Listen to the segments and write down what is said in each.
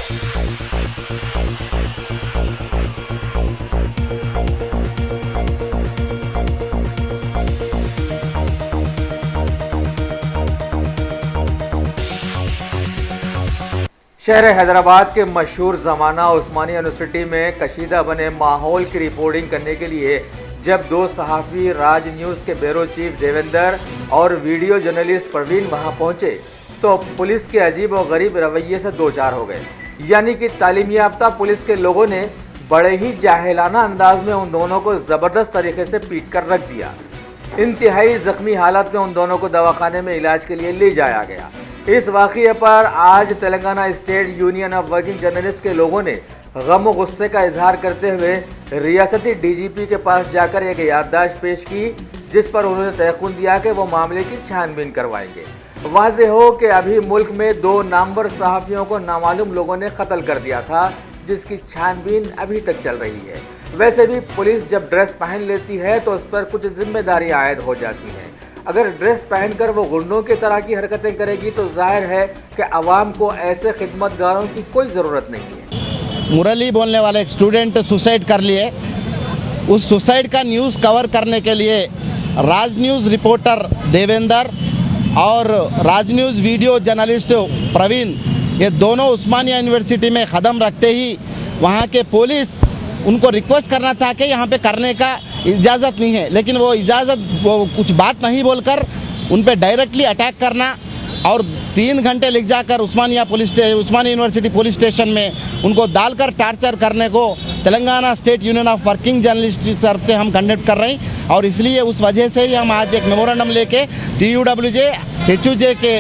शहर हैदराबाद के मशहूर ज़माना उस्मानिया यूनिवर्सिटी में कशीदा बने माहौल की रिपोर्टिंग करने के लिए जब दो सहाफ़ी राज न्यूज़ के ब्यूरो चीफ देवेंद्र और वीडियो जर्नलिस्ट प्रवीण वहां पहुंचे तो पुलिस के अजीब और गरीब रवैये से दो चार हो गए। यानी कि तालीम याफ्ता पुलिस के लोगों ने बड़े ही जाहिलाना अंदाज में उन दोनों को ज़बरदस्त तरीके से पीट कर रख दिया। इंतहाई ज़ख्मी हालत में उन दोनों को दवाखाने में इलाज के लिए ले जाया गया। इस वाक़ये पर आज Telangana state union of working journalist के लोगों ने गम और गुस्से का इजहार करते हुए रियासती डीजीपी के पास जाकर एक याददाश्त पेश की, जिस पर उन्होंने तयक़ुन दिया कि वो मामले की छानबीन करवाएंगे। वाज़ेह हो कि अभी मुल्क में दो नामवर सहाफ़ियों को नामालूम लोगों ने कत्ल कर दिया था, जिसकी छानबीन अभी तक चल रही है। वैसे भी पुलिस जब ड्रेस पहन लेती है तो उस पर कुछ जिम्मेदारी आयद हो जाती हैं। अगर ड्रेस पहनकर वो गुंडों की तरह की हरकतें करेगी तो जाहिर है कि आवाम को ऐसे खिदमतगारों की कोई ज़रूरत नहीं है। मुरली बोलने वाले एक स्टूडेंट सुसाइड कर लिए। उस सुसाइड का न्यूज़ कवर करने के लिए राज न्यूज़ रिपोर्टर देवेंद्र और राज न्यूज़ वीडियो जर्नलिस्ट प्रवीण, ये दोनों उस्मानिया यूनिवर्सिटी में कदम रखते ही वहाँ के पुलिस उनको रिक्वेस्ट करना था कि यहाँ पे करने का इजाज़त नहीं है, लेकिन वो कुछ बात नहीं बोलकर उन पे डायरेक्टली अटैक करना और 3 घंटे लिख जाकर उस्मानिया यूनिवर्सिटी पुलिस स्टेशन में उनको डालकर टार्चर करने को Telangana state union of working journalist की तरफ से हम कंडक्ट कर रहे हैं। और इसलिए उस वजह से ही हम आज एक मेमोरेंडम लेके TUWJ HUJ के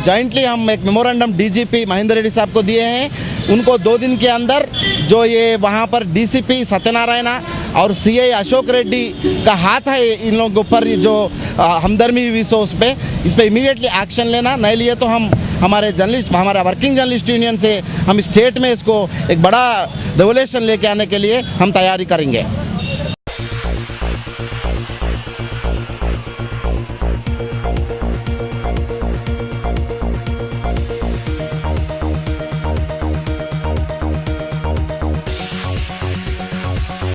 जॉइंटली हम एक मेमोरेंडम DGP महेंद्र रेड्डी साहब को दिए हैं। उनको 2 दिन के अंदर जो ये वहाँ पर DCP सत्यनारायण और CI अशोक रेड्डी का हाथ है इन लोगों के ऊपर, जो हमदर्दी हुई सो इस पर इमीडिएटली एक्शन लेना, नहीं लिए तो हम हमारे वर्किंग जर्नलिस्ट यूनियन से हम स्टेट में इसको एक बड़ा रेवोल्यूशन लेके आने के लिए हम तैयारी करेंगे।